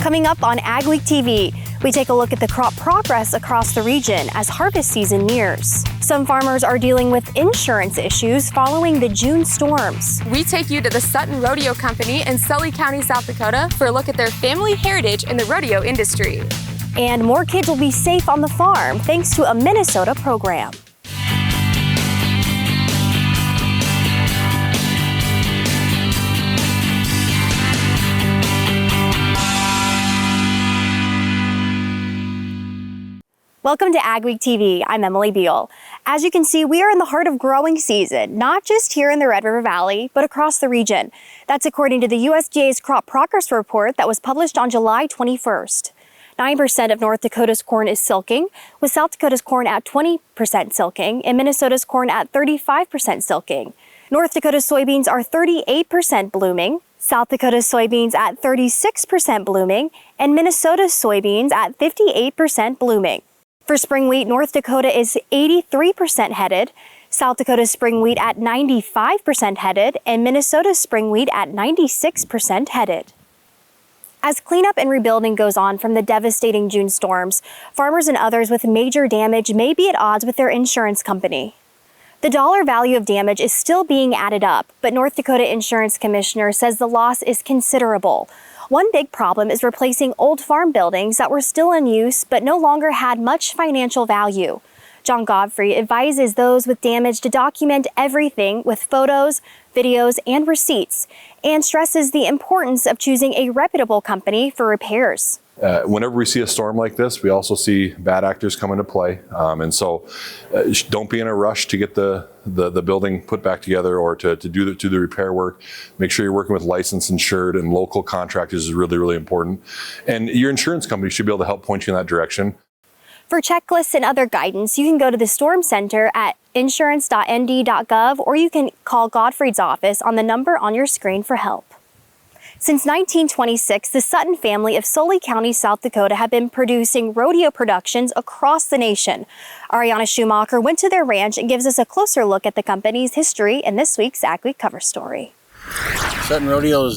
Coming up on AgweekTV, we take a look at the crop progress across the region as harvest season nears. Some farmers are dealing with insurance issues following the June storms. We take you to the Sutton Rodeo Company in Sully County, South Dakota for a look at their family heritage in the rodeo industry. And more kids will be safe on the farm thanks to a Minnesota program. Welcome to AgweekTV. I'm Emily Beal. As you can see, we are in the heart of growing season, not just here in the Red River Valley, but across the region. That's according to the USDA's Crop Progress Report that was published on July 21st. 9% of North Dakota's corn is silking, with South Dakota's corn at 20% silking and Minnesota's corn at 35% silking. North Dakota's soybeans are 38% blooming, South Dakota's soybeans at 36% blooming, and Minnesota's soybeans at 58% blooming. For spring wheat, North Dakota is 83% headed, South Dakota's spring wheat at 95% headed, and Minnesota's spring wheat at 96% headed. As cleanup and rebuilding goes on from the devastating June storms, farmers and others with major damage may be at odds with their insurance company. The dollar value of damage is still being added up, but North Dakota Insurance Commissioner says the loss is considerable. One big problem is replacing old farm buildings that were still in use but no longer had much financial value. John Godfrey advises those with damage to document everything with photos, videos, and receipts, and stresses the importance of choosing a reputable company for repairs. Whenever we see a storm like this, we also see bad actors come into play. And so don't be in a rush to get the building put back together or to do the repair work. Make sure you're working with licensed, insured, and local contractors is really, really important. And your insurance company should be able to help point you in that direction. For checklists and other guidance, you can go to the Storm Center at insurance.nd.gov or you can call Godfrey's office on the number on your screen for help. Since 1926, the Sutton family of Sully County, South Dakota have been producing rodeo productions across the nation. Ariana Schumacher went to their ranch and gives us a closer look at the company's history in this week's AgWeek cover story. Sutton Rodeo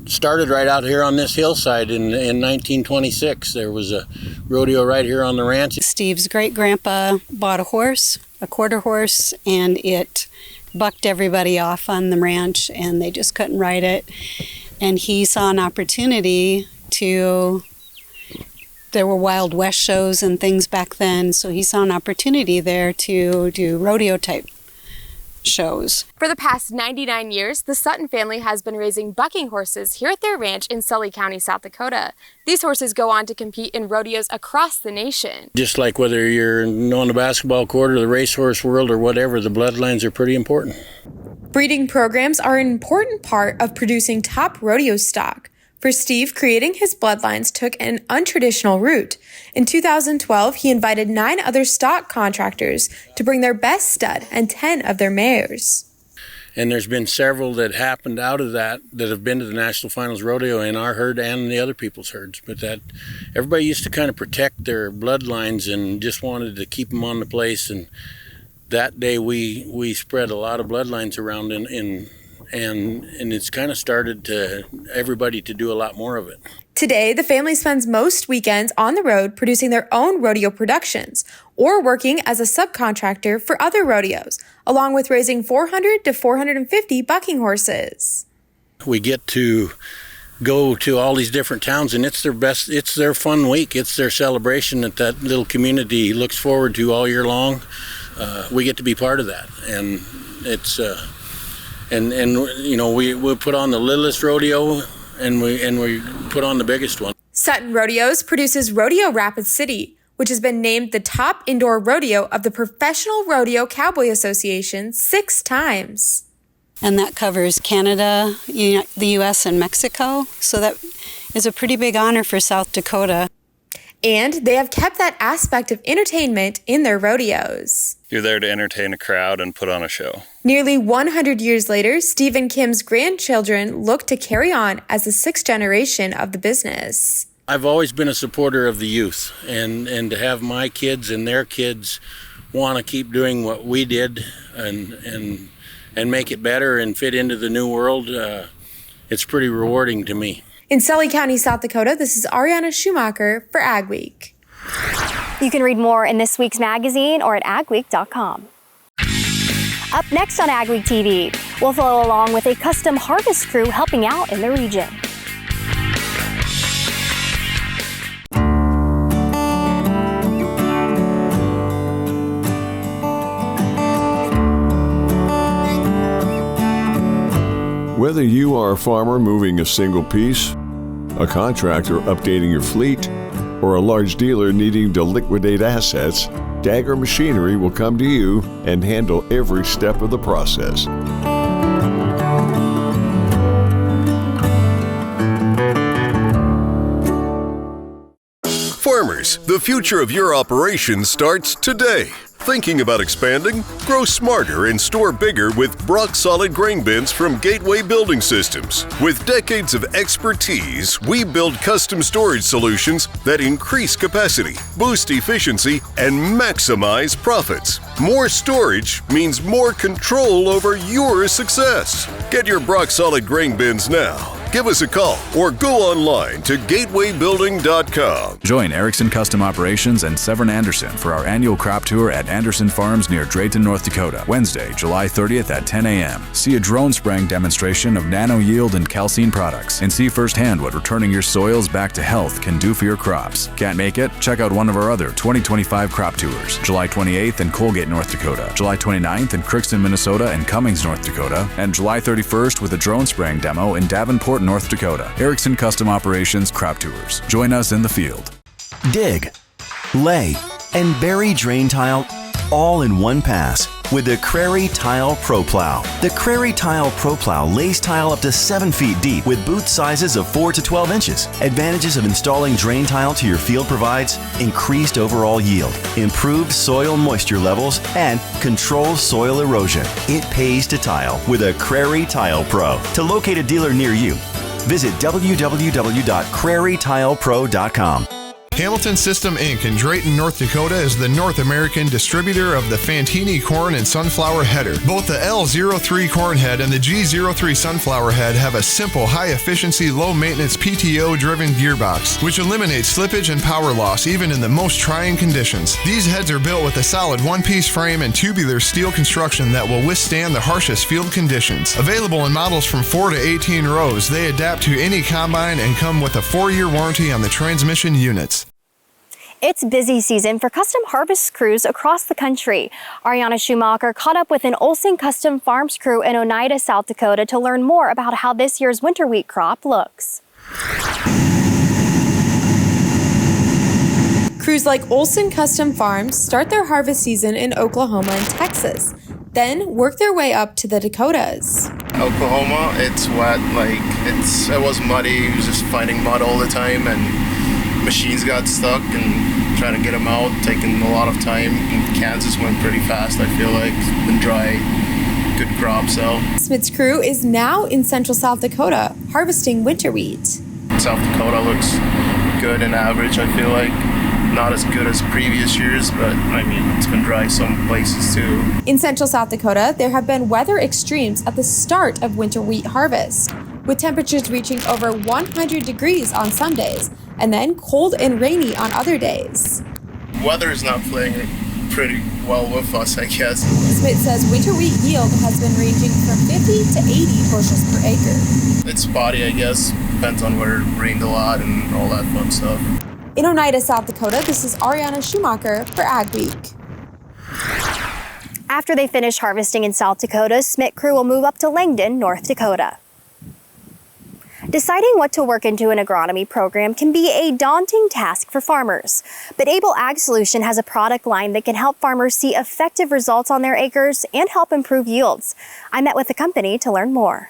started right out here on this hillside in 1926. There was a rodeo right here on the ranch. Steve's great-grandpa bought a horse, a quarter horse, and it bucked everybody off on the ranch, and they just couldn't ride it. And he saw an opportunity there were Wild West shows and things back then, so he saw an opportunity there to do rodeo-type shows. For the past 99 years, the Sutton family has been raising bucking horses here at their ranch in Sully County, South Dakota. These horses go on to compete in rodeos across the nation. Just like whether you're on the basketball court or the racehorse world or whatever, the bloodlines are pretty important. Breeding programs are an important part of producing top rodeo stock. For Steve, creating his bloodlines took an untraditional route. In 2012, he invited 9 other stock contractors to bring their best stud and 10 of their mares. And there's been several that happened out of that have been to the National Finals Rodeo in our herd and the other people's herds. But that everybody used to kind of protect their bloodlines and just wanted to keep them on the place. And that day we spread a lot of bloodlines around and it's kind of started to everybody to do a lot more of it. Today, the family spends most weekends on the road producing their own rodeo productions or working as a subcontractor for other rodeos, along with raising 400 to 450 bucking horses. We get to go to all these different towns, and it's their fun week. It's their celebration that little community looks forward to all year long. We get to be part of that, and it's we put on the littlest rodeo and we put on the biggest one. Sutton Rodeos produces Rodeo Rapid City, which has been named the top indoor rodeo of the Professional Rodeo Cowboy Association 6 times. And that covers Canada, the U.S., and Mexico. So that is a pretty big honor for South Dakota. And they have kept that aspect of entertainment in their rodeos. You're there to entertain a crowd and put on a show. Nearly 100 years later, Steve and Kim's grandchildren look to carry on as the 6th generation of the business. I've always been a supporter of the youth, and to have my kids and their kids want to keep doing what we did and make it better and fit into the new world, it's pretty rewarding to me. In Sully County, South Dakota, this is Ariana Schumacher for AgWeek. You can read more in this week's magazine or at agweek.com. Up next on AgWeek TV, we'll follow along with a custom harvest crew helping out in the region. Whether you are a farmer moving a single piece, a contractor updating your fleet, or a large dealer needing to liquidate assets, Dagger Machinery will come to you and handle every step of the process. Farmers, the future of your operation starts today. Thinking about expanding? Grow smarter and store bigger with Brock Solid grain bins from Gateway Building Systems. With decades of expertise, we build custom storage solutions that increase capacity, boost efficiency, and maximize profits. More storage means more control over your success. Get your Brock Solid grain bins now. Give us a call or go online to gatewaybuilding.com. Join Erickson Custom Operations and Severn Anderson for our annual crop tour at Anderson Farms near Drayton, North Dakota, Wednesday, July 30th at 10 a.m. See a drone spraying demonstration of nano yield and calcine products and see firsthand what returning your soils back to health can do for your crops. Can't make it? Check out one of our other 2025 crop tours, July 28th in Colgate, North Dakota, July 29th in Crookston, Minnesota and Cummings, North Dakota, and July 31st with a drone spraying demo in Davenport, North Dakota. Erickson Custom Operations Crop Tours. Join us in the field. Dig, lay, and bury drain tile all in one pass with the Crary Tile Pro Plow. The Crary Tile Pro Plow lays tile up to 7 feet deep with boot sizes of 4 to 12 inches. Advantages of installing drain tile to your field provides increased overall yield, improved soil moisture levels, and controls soil erosion. It pays to tile with a Crary Tile Pro. To locate a dealer near you, visit www.crarytilepro.com. Hamilton System Inc. in Drayton, North Dakota is the North American distributor of the Fantini corn and sunflower header. Both the L03 corn head and the G03 sunflower head have a simple, high-efficiency, low-maintenance PTO-driven gearbox, which eliminates slippage and power loss even in the most trying conditions. These heads are built with a solid one-piece frame and tubular steel construction that will withstand the harshest field conditions. Available in models from 4 to 18 rows, they adapt to any combine and come with a 4-year warranty on the transmission units. It's busy season for custom harvest crews across the country. Ariana Schumacher caught up with an Olson Custom Farms crew in Oneida, South Dakota to learn more about how this year's winter wheat crop looks. Crews like Olson Custom Farms start their harvest season in Oklahoma and Texas, then work their way up to the Dakotas. Oklahoma, it's wet, it was muddy, it was just finding mud all the time, and machines got stuck and trying to get them out, taking a lot of time. And Kansas went pretty fast, I feel like. It's been dry, good crop, so. Smith's crew is now in central South Dakota, harvesting winter wheat. South Dakota looks good and average, I feel like. Not as good as previous years, but I mean, it's been dry some places too. In central South Dakota, there have been weather extremes at the start of winter wheat harvest, with temperatures reaching over 100 degrees on some days, and then cold and rainy on other days. Weather is not playing pretty well with us, I guess. Smith says winter wheat yield has been ranging from 50 to 80 bushels per acre. It's spotty, I guess. Depends on where it rained a lot and all that fun stuff. In Oneida, South Dakota, this is Ariana Schumacher for AgWeek. After they finish harvesting in South Dakota, Smith crew will move up to Langdon, North Dakota. Deciding what to work into an agronomy program can be a daunting task for farmers, but Able Ag Solution has a product line that can help farmers see effective results on their acres and help improve yields. I met with the company to learn more.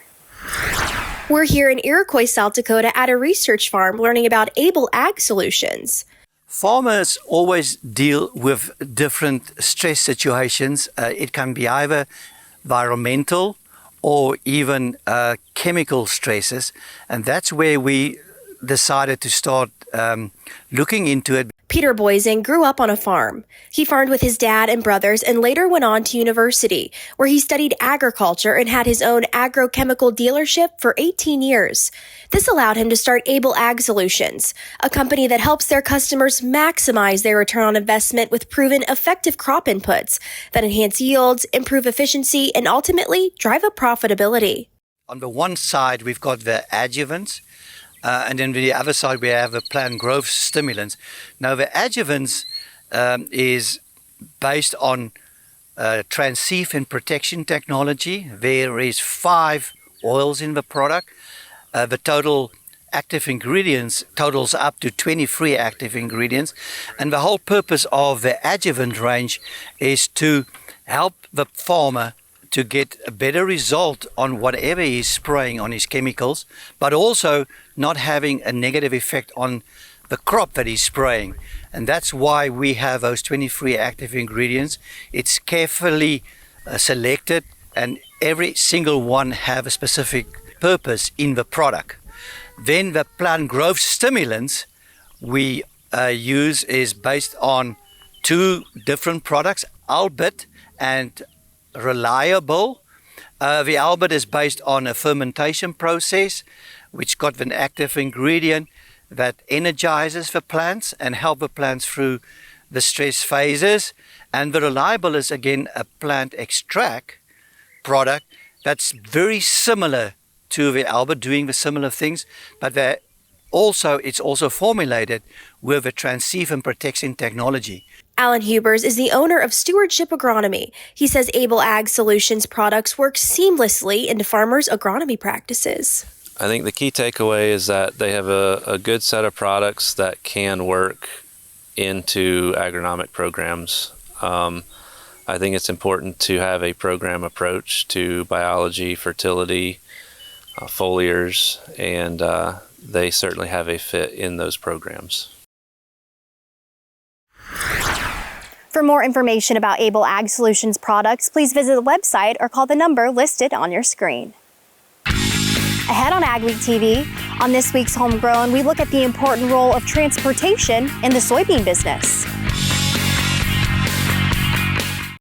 We're here in Iroquois, South Dakota at a research farm learning about Able Ag Solutions. Farmers always deal with different stress situations. It can be either environmental or even chemical stresses. And that's where we decided to start looking into it. Peter Boising grew up on a farm. He farmed with his dad and brothers and later went on to university, where he studied agriculture and had his own agrochemical dealership for 18 years. This allowed him to start Able Ag Solutions, a company that helps their customers maximize their return on investment with proven effective crop inputs that enhance yields, improve efficiency, and ultimately drive up profitability. On the one side, we've got the adjuvants, and then on the other side, we have the plant growth stimulants. Now, the adjuvants is based on transceived and protection technology. There is 5 oils in the product. The total active ingredients totals up to 23 active ingredients. And the whole purpose of the adjuvant range is to help the farmer to get a better result on whatever he's spraying on his chemicals, but also not having a negative effect on the crop that he's spraying. And that's why we have those 23 active ingredients. It's carefully selected, and every single one have a specific purpose in the product. Then the plant growth stimulants we use is based on 2 different products, Albit and Reliable. The Albit is based on a fermentation process which got an active ingredient that energizes the plants and help the plants through the stress phases. And the Reliable is again a plant extract product that's very similar to the Albit, doing the similar things, but it's also formulated with a transceived and protection technology. Alan Hubers is the owner of Stewardship Agronomy. He says Able Ag Solutions products work seamlessly into farmers' agronomy practices. I think the key takeaway is that they have a good set of products that can work into agronomic programs. I think it's important to have a program approach to biology, fertility, foliars, and they certainly have a fit in those programs. For more information about Able Ag Solutions products, please visit the website or call the number listed on your screen. Ahead on AgWeek TV, on this week's Homegrown, we look at the important role of transportation in the soybean business.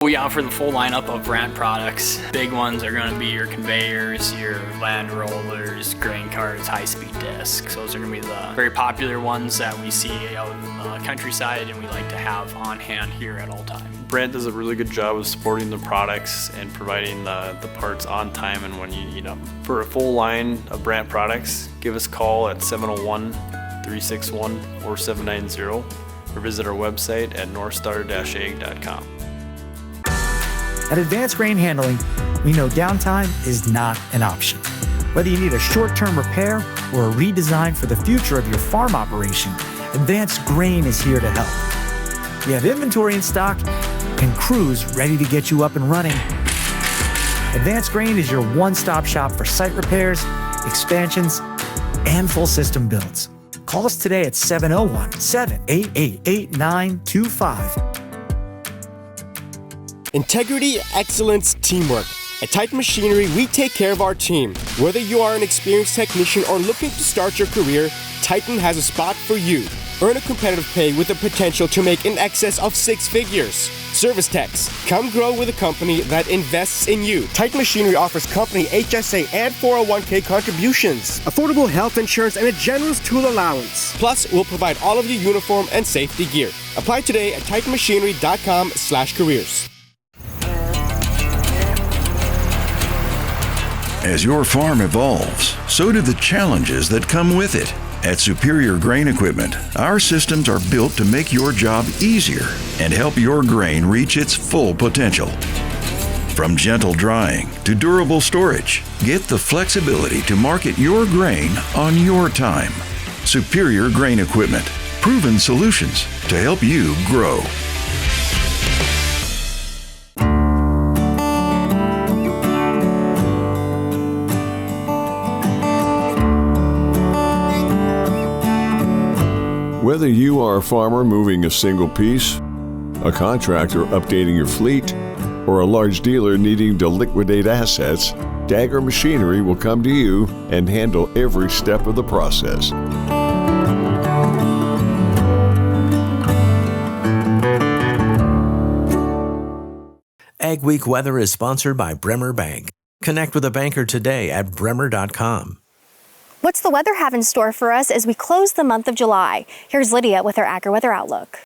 We offer the full lineup of brand products. Big ones are going to be your conveyors, your land rollers, grain carts, high-speed discs. Those are going to be the very popular ones that we see out in the countryside and we like to have on hand here at all times. Brand does a really good job of supporting the products and providing the parts on time and when you need them. For a full line of brand products, give us a call at 701-361-4790 or visit our website at northstar-ag.com. At Advanced Grain Handling, we know downtime is not an option. Whether you need a short-term repair or a redesign for the future of your farm operation, Advanced Grain is here to help. We have inventory in stock and crews ready to get you up and running. Advanced Grain is your one-stop shop for site repairs, expansions, and full system builds. Call us today at 701-788-8925. Integrity, excellence, teamwork. At Titan Machinery, we take care of our team. Whether you are an experienced technician or looking to start your career, Titan has a spot for you. Earn a competitive pay with the potential to make in excess of 6 figures. Service techs, come grow with a company that invests in you. Titan Machinery offers company HSA and 401k contributions, affordable health insurance, and a generous tool allowance. Plus, we'll provide all of your uniform and safety gear. Apply today at titanmachinery.com/careers. As your farm evolves, so do the challenges that come with it. At Superior Grain Equipment, our systems are built to make your job easier and help your grain reach its full potential. From gentle drying to durable storage, get the flexibility to market your grain on your time. Superior Grain Equipment, proven solutions to help you grow. Whether you are a farmer moving a single piece, a contractor updating your fleet, or a large dealer needing to liquidate assets, Dagger Machinery will come to you and handle every step of the process. AgWeek weather is sponsored by Bremer Bank. Connect with a banker today at bremer.com. What's the weather have in store for us as we close the month of July? Here's Lydia with our AgriWeather Outlook.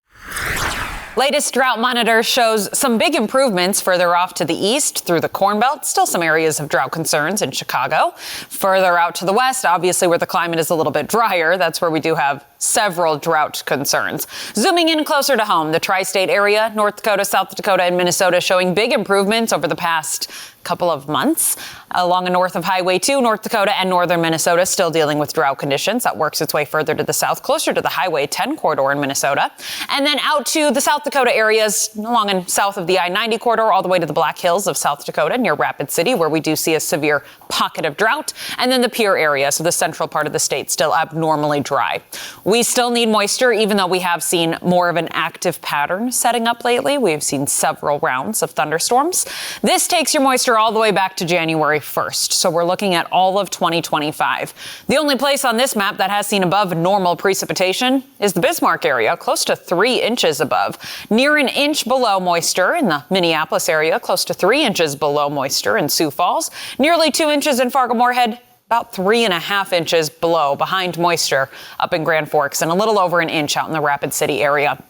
Latest drought monitor shows some big improvements further off to the east through the Corn Belt. Still some areas of drought concerns in Chicago. Further out to the west, obviously where the climate is a little bit drier, that's where we do have several drought concerns. Zooming in closer to home, the tri-state area, North Dakota, South Dakota, and Minnesota showing big improvements over the past couple of months. Along and north of Highway 2, North Dakota and northern Minnesota still dealing with drought conditions. That works its way further to the south, closer to the Highway 10 corridor in Minnesota. And then out to the South Dakota areas along and south of the I-90 corridor, all the way to the Black Hills of South Dakota near Rapid City, where we do see a severe pocket of drought. And then the Pierre area, so the central part of the state, still abnormally dry. We still need moisture, even though we have seen more of an active pattern setting up lately. We've seen several rounds of thunderstorms. This takes your moisture all the way back to January 1st. So we're looking at all of 2025. The only place on this map that has seen above normal precipitation is the Bismarck area, close to 3 inches above. Near an inch below moisture in the Minneapolis area, close to 3 inches below moisture in Sioux Falls. Nearly 2 inches in Fargo-Moorhead. About 3.5 inches below behind moisture up in Grand Forks, and a little over an inch out in the Rapid City area.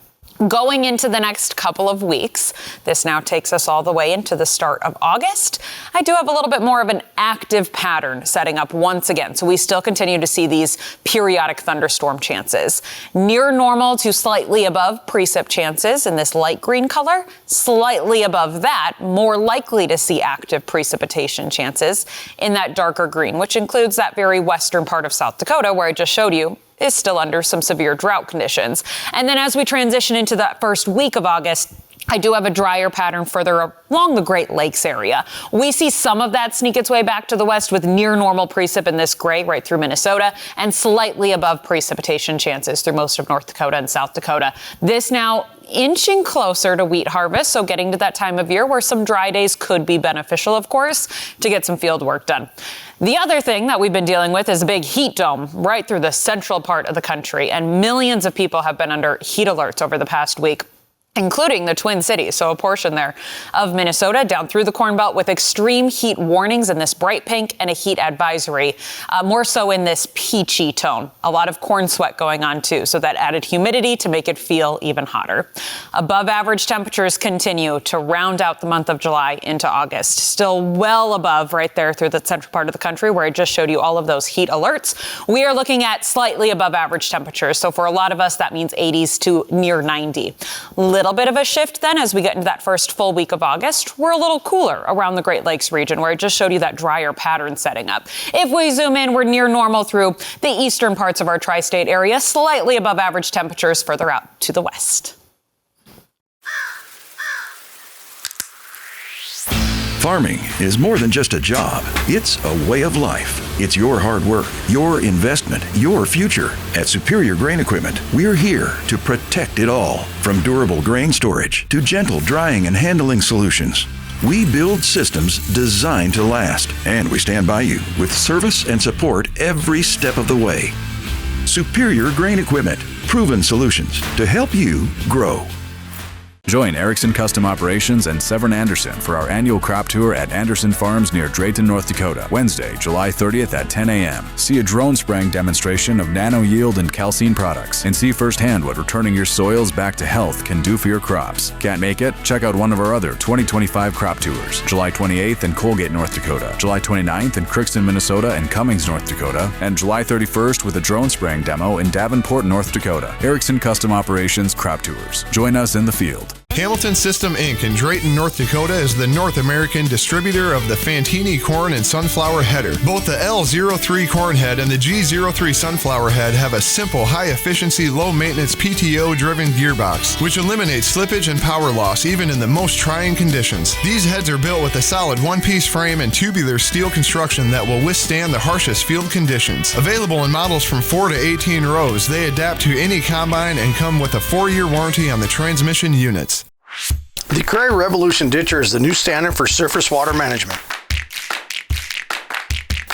Going into the next couple of weeks, this now takes us all the way into the start of August. I do have a little bit more of an active pattern setting up once again. So we still continue to see these periodic thunderstorm chances. Near normal to slightly above precip chances in this light green color. Slightly above that, more likely to see active precipitation chances in that darker green, which includes that very western part of South Dakota where I just showed you is still under some severe drought conditions. And then as we transition into that first week of August, I do have a drier pattern further along the Great Lakes area. We see some of that sneak its way back to the west with near normal precip in this gray right through Minnesota and slightly above precipitation chances through most of North Dakota and South Dakota. This now inching closer to wheat harvest, so getting to that time of year where some dry days could be beneficial, of course, to get some field work done. The other thing that we've been dealing with is a big heat dome right through the central part of the country, and millions of people have been under heat alerts over the past week, including the Twin Cities, so a portion there of Minnesota down through the Corn Belt with extreme heat warnings in this bright pink and a heat advisory, more so in this peachy tone. A lot of corn sweat going on too, so that added humidity to make it feel even hotter. Above average temperatures continue to round out the month of July into August. Still well above right there through the central part of the country where I just showed you all of those heat alerts. We are looking at slightly above average temperatures, so for a lot of us that means 80s to near 90. Little bit of a shift then as we get into that first full week of August. We're a little cooler around the Great Lakes region where I just showed you that drier pattern setting up. If we zoom in, we're near normal through the eastern parts of our tri-state area, slightly above average temperatures further out to the west. Farming is more than just a job. It's a way of life. It's your hard work, your investment, your future. At Superior Grain Equipment, we're here to protect it all. From durable grain storage to gentle drying and handling solutions. We build systems designed to last, and we stand by you with service and support every step of the way. Superior Grain Equipment, proven solutions to help you grow. Join Erickson Custom Operations and Severn Anderson for our annual crop tour at Anderson Farms near Drayton, North Dakota, Wednesday, July 30th at 10 a.m. See a drone spraying demonstration of nano yield and calcine products and see firsthand what returning your soils back to health can do for your crops. Can't make it? Check out one of our other 2025 crop tours, July 28th in Colgate, North Dakota, July 29th in Crookston, Minnesota and Cummings, North Dakota, and July 31st with a drone spraying demo in Davenport, North Dakota. Erickson Custom Operations crop tours. Join us in the field. Hamilton System Inc. in Drayton, North Dakota is the North American distributor of the Fantini corn and sunflower header. Both the L03 corn head and the G03 sunflower head have a simple, high-efficiency, low-maintenance PTO-driven gearbox, which eliminates slippage and power loss even in the most trying conditions. These heads are built with a solid one-piece frame and tubular steel construction that will withstand the harshest field conditions. Available in models from 4 to 18 rows, they adapt to any combine and come with a 4-year warranty on the transmission units. The Crary Revolution Ditcher is the new standard for surface water management.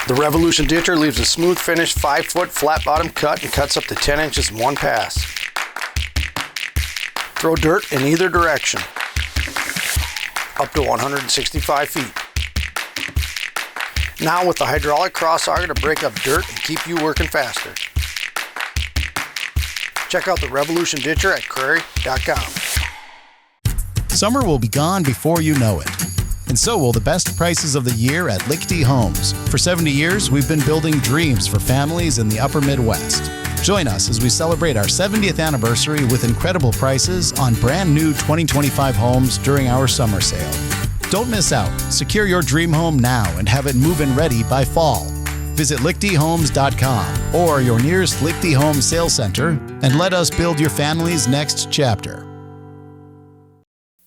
The Revolution Ditcher leaves a smooth finished 5-foot flat bottom cut and cuts up to 10 inches in one pass. Throw dirt in either direction. up to 165 feet. Now with the hydraulic cross auger to break up dirt and keep you working faster. Check out the Revolution Ditcher at Crary.com. Summer will be gone before you know it. And so will the best prices of the year at Lichty Homes. For 70 years, we've been building dreams for families in the upper Midwest. Join us as we celebrate our 70th anniversary with incredible prices on brand new 2025 homes during our summer sale. Don't miss out. Secure your dream home now and have it move-in ready by fall. Visit lichtyhomes.com or your nearest Lichty Home Sales Center and let us build your family's next chapter.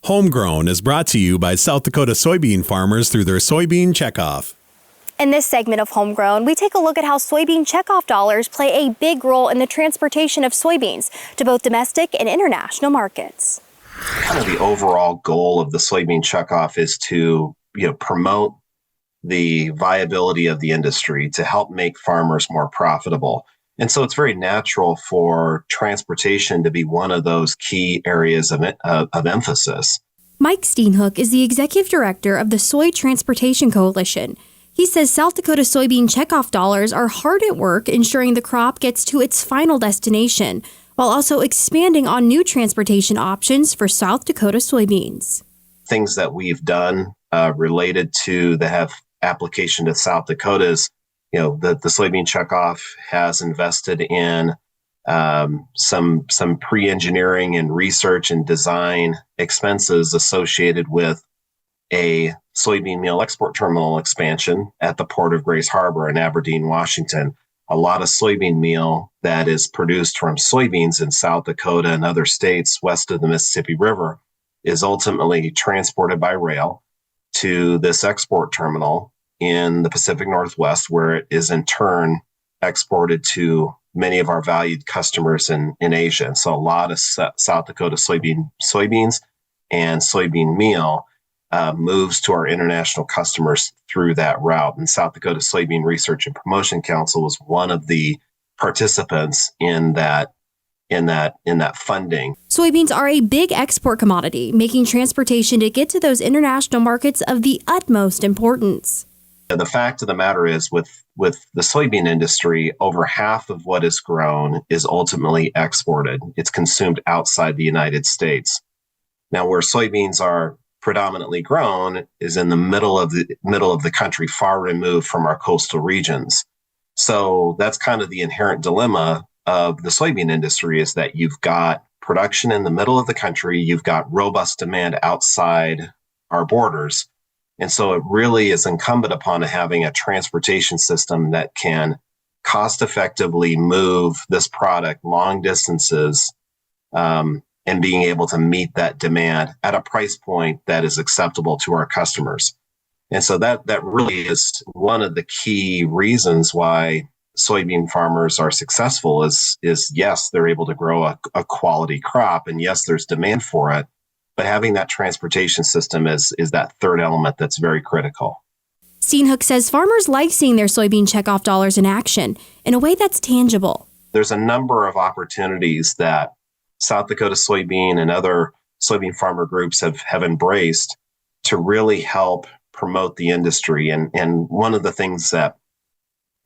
Homegrown is brought to you by South Dakota soybean farmers through their Soybean Checkoff. In this segment of Homegrown, we take a look at how soybean checkoff dollars play a big role in the transportation of soybeans to both domestic and international markets. Kind of the overall goal of the soybean checkoff is to, promote the viability of the industry, to help make farmers more profitable. And so it's very natural for transportation to be one of those key areas of emphasis. Mike Steenhoek is the executive director of the Soy Transportation Coalition. He says South Dakota soybean checkoff dollars are hard at work ensuring the crop gets to its final destination, while also expanding on new transportation options for South Dakota soybeans. Things that we've done related to the application to South Dakota's, the soybean checkoff has invested in some pre-engineering and research and design expenses associated with a soybean meal export terminal expansion at the Port of Grays Harbor in Aberdeen, Washington. A lot of soybean meal that is produced from soybeans in South Dakota and other states west of the Mississippi River is ultimately transported by rail to this export terminal in the Pacific Northwest, where it is in turn exported to many of our valued customers in Asia. And so a lot of South Dakota soybeans and soybean meal moves to our international customers through that route. And South Dakota Soybean Research and Promotion Council was one of the participants in that funding. Soybeans are a big export commodity, making transportation to get to those international markets of the utmost importance. The fact of the matter is, with the soybean industry, over half of what is grown is ultimately exported. It's consumed outside the United States. Now, where soybeans are predominantly grown is in the middle of the country, far removed from our coastal regions. So that's kind of the inherent dilemma of the soybean industry, is that you've got production in the middle of the country, you've got robust demand outside our borders. And so it really is incumbent upon having a transportation system that can cost effectively move this product long distances, and being able to meet that demand at a price point that is acceptable to our customers. And so that really is one of the key reasons why soybean farmers are successful is yes, they're able to grow a quality crop, and yes, there's demand for it, but having that transportation system is that third element that's very critical. Steenhoek says farmers like seeing their soybean checkoff dollars in action in a way that's tangible. There's a number of opportunities that South Dakota soybean and other soybean farmer groups have embraced to really help promote the industry. And one of the things that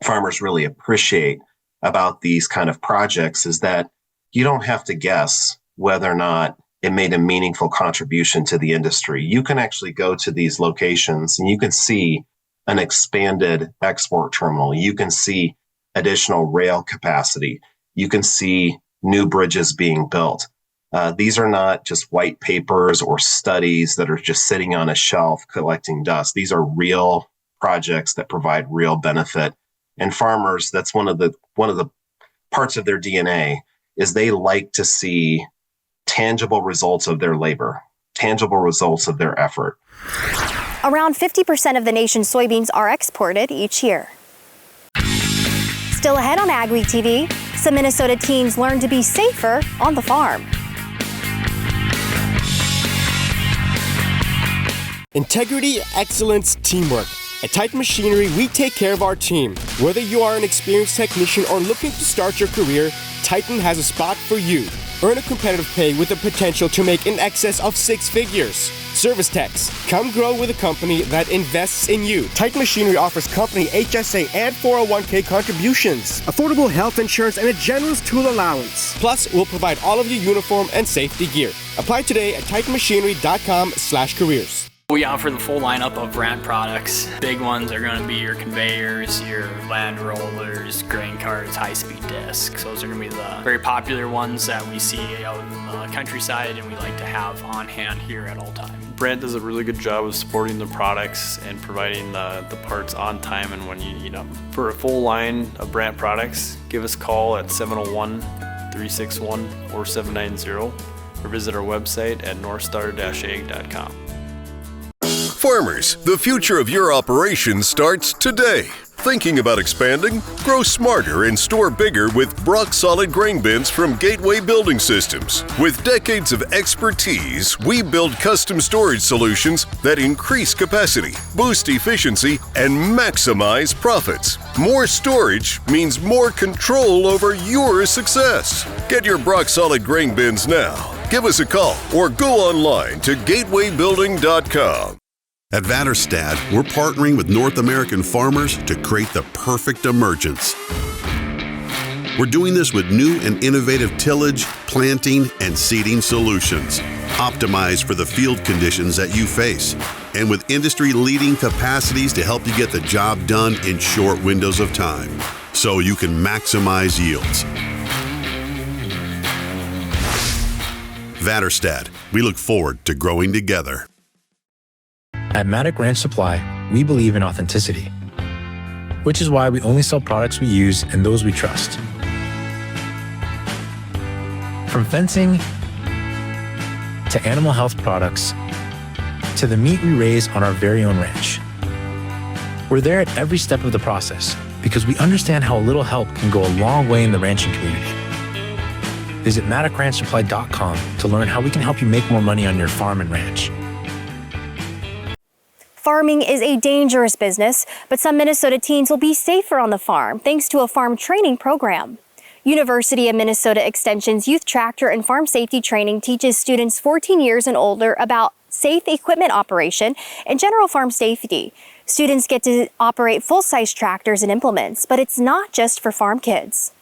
farmers really appreciate about these kind of projects is that you don't have to guess whether or not it made a meaningful contribution to the industry. You can actually go to these locations and you can see an expanded export terminal. You can see additional rail capacity. You can see new bridges being built. These are not just white papers or studies that are just sitting on a shelf collecting dust. These are real projects that provide real benefit. And farmers, that's one of the parts of their DNA, is they like to see tangible results of their labor, tangible results of their effort. Around 50% of the nation's soybeans are exported each year. Still ahead on AgweekTV, some Minnesota teens learn to be safer on the farm. Integrity, excellence, teamwork. At Titan Machinery, we take care of our team. Whether you are an experienced technician or looking to start your career, Titan has a spot for you. Earn a competitive pay with the potential to make in excess of 6 figures. Service techs, come grow with a company that invests in you. Titan Machinery offers company HSA and 401k contributions, affordable health insurance, and a generous tool allowance. Plus, we'll provide all of your uniform and safety gear. Apply today at titanmachinery.com/careers. We offer the full lineup of brand products. Big ones are going to be your conveyors, your land rollers, grain carts, high-speed discs. Those are going to be the very popular ones that we see out in the countryside and we like to have on hand here at all times. Brent does a really good job of supporting the products and providing the parts on time and when you need them. For a full line of Brent products, give us a call at 701-361-4790 or visit our website at northstar-ag.com. Farmers, the future of your operation starts today. Thinking about expanding? Grow smarter and store bigger with Brock Solid grain bins from Gateway Building Systems. With decades of expertise, we build custom storage solutions that increase capacity, boost efficiency, and maximize profits. More storage means more control over your success. Get your Brock Solid grain bins now. Give us a call or go online to gatewaybuilding.com. At Vatterstad, we're partnering with North American farmers to create the perfect emergence. We're doing this with new and innovative tillage, planting, and seeding solutions, optimized for the field conditions that you face, and with industry-leading capacities to help you get the job done in short windows of time, so you can maximize yields. Vatterstad, we look forward to growing together. At Maddock Ranch Supply, we believe in authenticity, which is why we only sell products we use and those we trust. From fencing to animal health products to the meat we raise on our very own ranch. We're there at every step of the process because we understand how a little help can go a long way in the ranching community. Visit MaddockRanchSupply.com to learn how we can help you make more money on your farm and ranch. Farming is a dangerous business, but some Minnesota teens will be safer on the farm thanks to a farm training program. University of Minnesota Extension's Youth Tractor and Farm Safety Training teaches students 14 years and older about safe equipment operation and general farm safety. Students get to operate full-size tractors and implements, but it's not just for farm kids.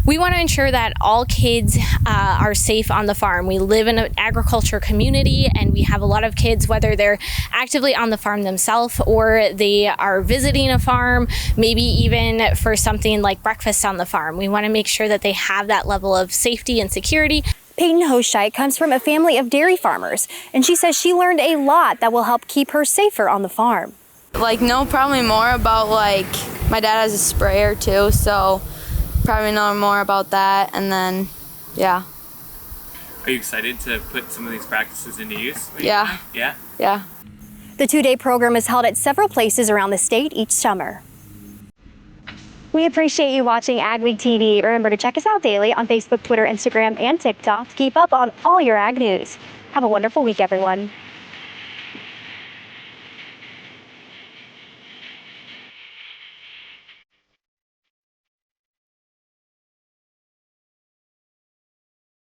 We want to ensure that all kids are safe on the farm. We live in an agriculture community and we have a lot of kids, whether they're actively on the farm themselves or they are visiting a farm, maybe even for something like breakfast on the farm. We want to make sure that they have that level of safety and security. Peyton Hoscheit comes from a family of dairy farmers, and she says she learned a lot that will help keep her safer on the farm. Probably more about my dad has a sprayer too, so probably know more about that, and then, yeah. Are you excited to put some of these practices into use? Yeah. Yeah? Yeah. The two-day program is held at several places around the state each summer. We appreciate you watching AgWeek TV. Remember to check us out daily on Facebook, Twitter, Instagram, and TikTok to keep up on all your ag news. Have a wonderful week, everyone.